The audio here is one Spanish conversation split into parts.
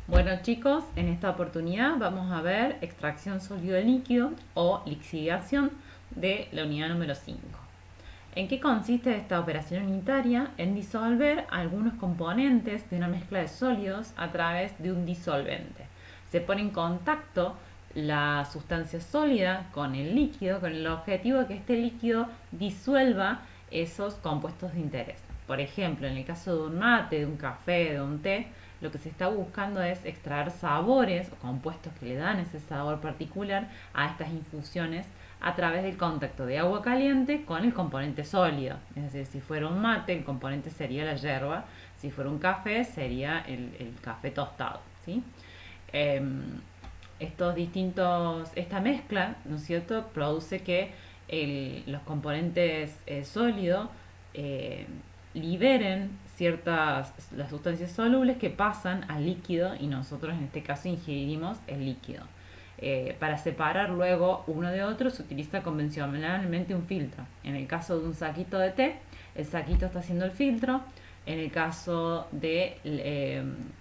Bueno chicos, en esta oportunidad vamos a ver extracción sólido-líquido o lixiviación de la unidad número 5. ¿En qué consiste esta operación unitaria? En disolver algunos componentes de una mezcla de sólidos a través de un disolvente. Se pone en contacto la sustancia sólida con el líquido con el objetivo de que este líquido disuelva esos compuestos de interés. Por ejemplo, en el caso de un mate, de un café, de un té, lo que se está buscando es extraer sabores o compuestos que le dan ese sabor particular a estas infusiones a través del contacto de agua caliente con el componente sólido. Es decir, si fuera un mate, el componente sería la yerba; si fuera un café, sería el café tostado, ¿sí? Eh, esta mezcla, ¿no es cierto?, produce que los componentes sólidos eh, liberen las sustancias solubles que pasan al líquido, y nosotros en este caso ingerimos el líquido. Para separar luego uno de otro se utiliza convencionalmente un filtro. En el caso de un saquito de té, el saquito está haciendo el filtro. En el caso de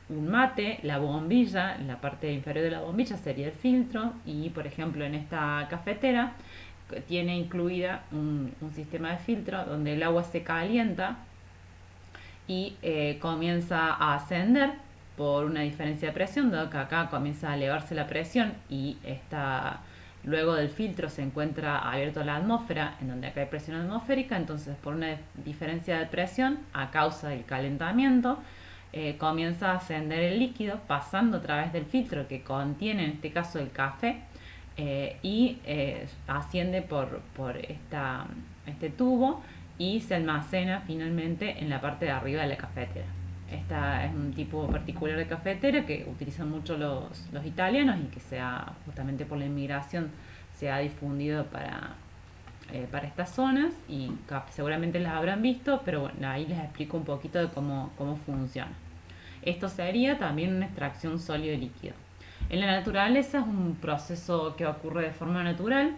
un mate, la bombilla, la parte inferior de la bombilla sería el filtro. Y por ejemplo en esta cafetera tiene incluida un sistema de filtro donde el agua se calienta y comienza a ascender por una diferencia de presión, dado que acá comienza a elevarse la presión y luego del filtro se encuentra abierto a la atmósfera, en donde acá hay presión atmosférica. Entonces, por una diferencia de presión a causa del calentamiento, comienza a ascender el líquido pasando a través del filtro que contiene en este caso el café, y asciende por este tubo y se almacena finalmente en la parte de arriba de la cafetera. Esta es un tipo particular de cafetera que utilizan mucho los italianos y que justamente por la inmigración se ha difundido para estas zonas, y seguramente las habrán visto, pero bueno, ahí les explico un poquito de cómo funciona. Esto sería también una extracción sólido-líquido. En la naturaleza es un proceso que ocurre de forma natural,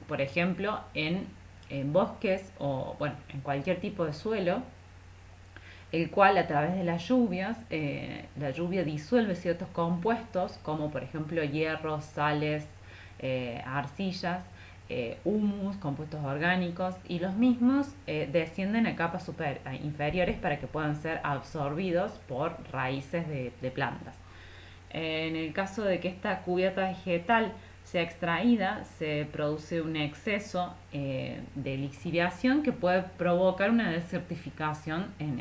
por ejemplo, en bosques o bueno, en cualquier tipo de suelo, el cual a través de las lluvias, la lluvia disuelve ciertos compuestos como por ejemplo hierro, sales, arcillas, humus, compuestos orgánicos, y los mismos descienden a capas inferiores para que puedan ser absorbidos por raíces de plantas. En el caso de que esta cubierta vegetal sea extraída, se produce un exceso de lixiviación que puede provocar una desertificación en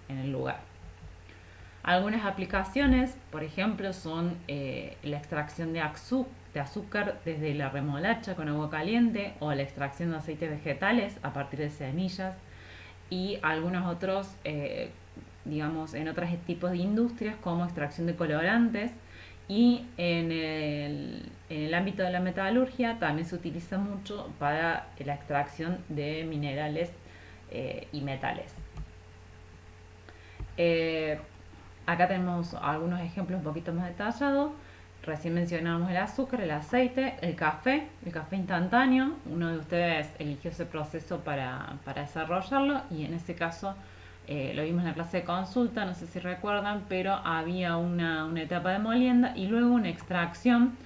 el lugar. Algunas aplicaciones, por ejemplo, son la extracción de azúcar desde la remolacha con agua caliente, o la extracción de aceites vegetales a partir de semillas, y algunos otros, digamos, en otros tipos de industrias como extracción de colorantes. Y en el ámbito de la metalurgia también se utiliza mucho para la extracción de minerales y metales. Eh, Acá tenemos algunos ejemplos un poquito más detallados. Recién mencionamos el azúcar, el aceite, el café instantáneo. Uno de ustedes eligió ese proceso para desarrollarlo, y en ese caso lo vimos en la clase de consulta, no sé si recuerdan, pero había una etapa de molienda y luego una extracción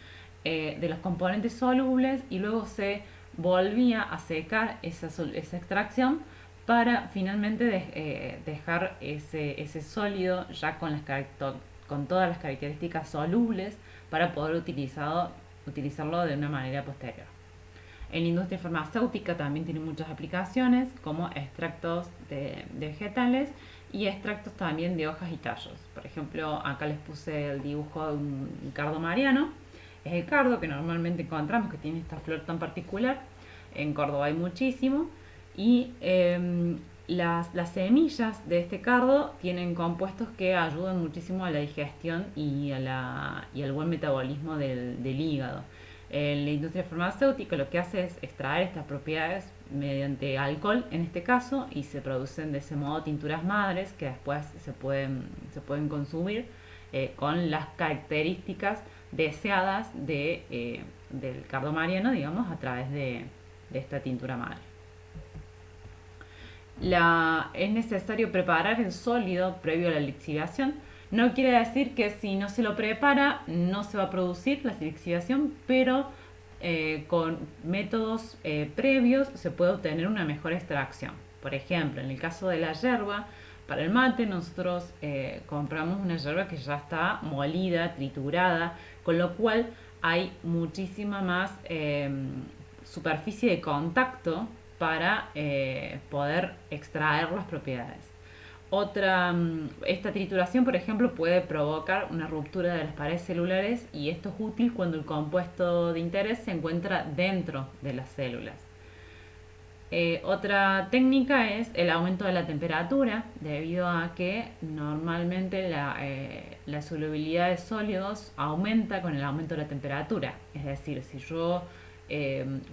de los componentes solubles, y luego se volvía a secar esa extracción para finalmente dejar ese sólido ya con todas las características solubles para poder utilizarlo de una manera posterior. En la industria farmacéutica también tiene muchas aplicaciones, como extractos de vegetales y extractos también de hojas y tallos. Por ejemplo, acá les puse el dibujo de un cardo mariano. Es el cardo que normalmente encontramos, que tiene esta flor tan particular. En Córdoba hay muchísimo. Y las semillas de este cardo tienen compuestos que ayudan muchísimo a la digestión y al buen metabolismo del hígado. En la industria farmacéutica lo que hace es extraer estas propiedades mediante alcohol, en este caso, y se producen de ese modo tinturas madres que después se pueden consumir con las características deseadas del cardo mariano, digamos, a través de esta tintura madre. Es necesario preparar el sólido previo a la lixiviación. No quiere decir que si no se lo prepara no se va a producir la lixiviación, pero con métodos previos se puede obtener una mejor extracción. Por ejemplo, en el caso de la yerba, para el mate nosotros compramos una yerba que ya está molida, triturada, con lo cual hay muchísima más superficie de contacto para poder extraer las propiedades. Esta trituración, por ejemplo, puede provocar una ruptura de las paredes celulares y esto es útil cuando el compuesto de interés se encuentra dentro de las células. Otra técnica es el aumento de la temperatura, debido a que normalmente la solubilidad de sólidos aumenta con el aumento de la temperatura. Es decir, si yo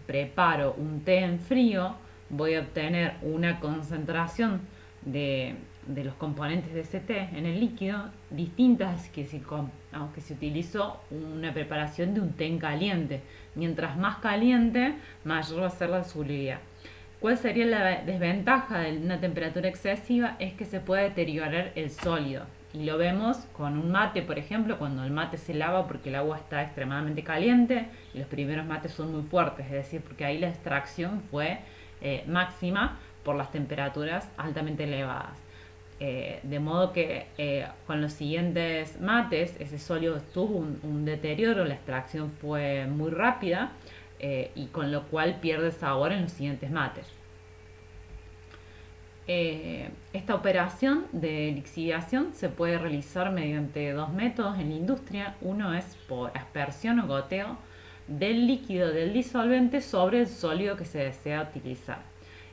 preparo un té en frío, voy a obtener una concentración de los componentes de ese té en el líquido distintas que aunque se utilizó una preparación de un té en caliente. Mientras más caliente, mayor va a ser la solubilidad. ¿Cuál sería la desventaja de una temperatura excesiva? Es que se puede deteriorar el sólido. Y lo vemos con un mate, por ejemplo, cuando el mate se lava porque el agua está extremadamente caliente y los primeros mates son muy fuertes, es decir, porque ahí la extracción fue máxima por las temperaturas altamente elevadas. De modo que con los siguientes mates ese sólido tuvo un deterioro, la extracción fue muy rápida y con lo cual pierde sabor en los siguientes mates. Esta operación de lixiviación se puede realizar mediante dos métodos en la industria. Uno es por aspersión o goteo del líquido del disolvente sobre el sólido que se desea utilizar.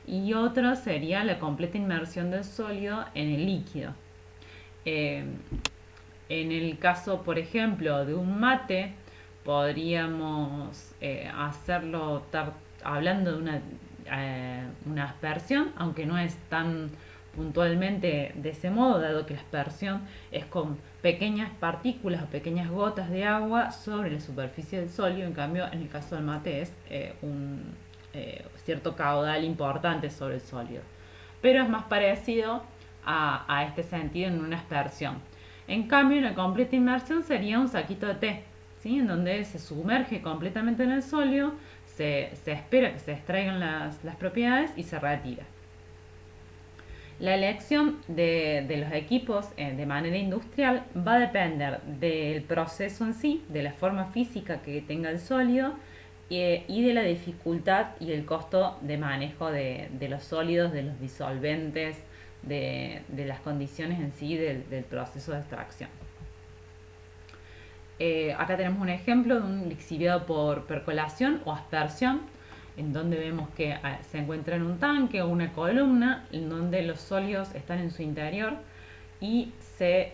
Y otro sería la completa inmersión del sólido en el líquido. En el caso, por ejemplo, de un mate, podríamos hacerlo hablando de una aspersión, aunque no es tan puntualmente de ese modo, dado que la aspersión es con pequeñas partículas o pequeñas gotas de agua sobre la superficie del sólido. En cambio, en el caso del mate es un cierto caudal importante sobre el sólido, pero es más parecido a este sentido en una aspersión. En cambio, una completa inmersión sería un saquito de té, ¿sí? En donde se sumerge completamente en el sólido, se espera que se extraigan las propiedades y se retira. La elección de los equipos de manera industrial va a depender del proceso en sí, de la forma física que tenga el sólido y de la dificultad y el costo de manejo de los sólidos, de los disolventes, de las condiciones en sí del proceso de extracción. Acá tenemos un ejemplo de un lixiviado por percolación o aspersión, en donde vemos que se encuentra en un tanque o una columna, en donde los sólidos están en su interior y se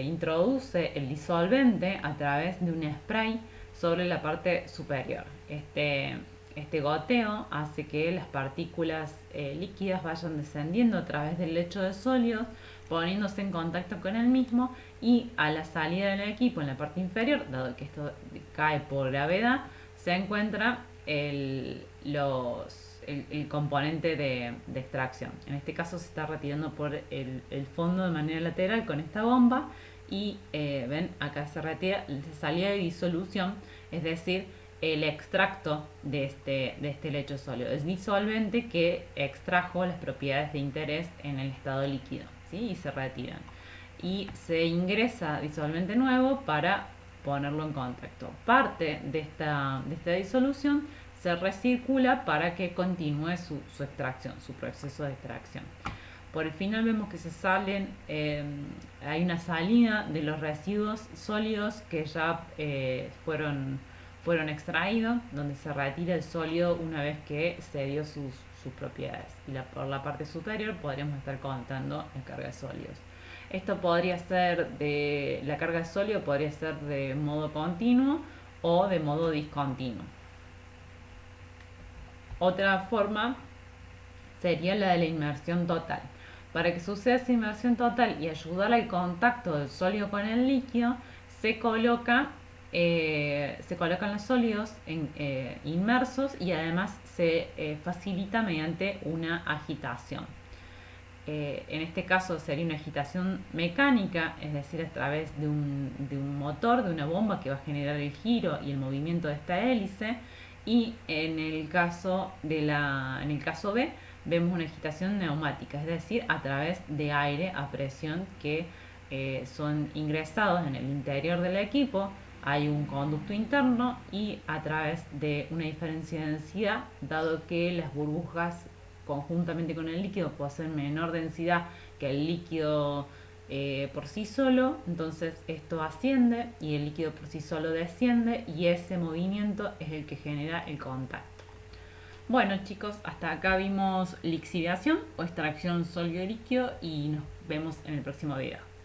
introduce el disolvente a través de un spray sobre la parte superior. Este goteo hace que las partículas líquidas vayan descendiendo a través del lecho de sólidos, poniéndose en contacto con el mismo, y a la salida del equipo en la parte inferior, dado que esto cae por gravedad, se encuentra el componente de extracción. En este caso se está retirando por el fondo de manera lateral con esta bomba y ven, acá se retira la salida de disolución, es decir, el extracto de este lecho sólido, es disolvente que extrajo las propiedades de interés en el estado líquido, ¿sí? Y se retiran y se ingresa disolvente nuevo para ponerlo en contacto. Parte de esta disolución se recircula para que continúe su extracción, su proceso de extracción. Por el final vemos que hay una salida de los residuos sólidos que ya fueron extraídos, donde se retira el sólido una vez que se dio sus propiedades. Y por la parte superior podríamos estar contando la carga de sólidos. Esto podría ser la carga de sólido podría ser de modo continuo o de modo discontinuo. Otra forma sería la de la inmersión total. Para que suceda esa inmersión total y ayudar al contacto del sólido con el líquido, se colocan los sólidos inmersos y además se facilita mediante una agitación. En este caso sería una agitación mecánica, es decir, a través de un motor, de una bomba que va a generar el giro y el movimiento de esta hélice. Y en el caso B, vemos una agitación neumática, es decir, a través de aire a presión que son ingresados en el interior del equipo. Hay un conducto interno y a través de una diferencia de densidad, dado que las burbujas conjuntamente con el líquido poseen menor densidad que el líquido por sí solo, entonces esto asciende y el líquido por sí solo desciende y ese movimiento es el que genera el contacto. Bueno chicos, hasta acá vimos lixiviación o extracción sólido-líquido y nos vemos en el próximo video.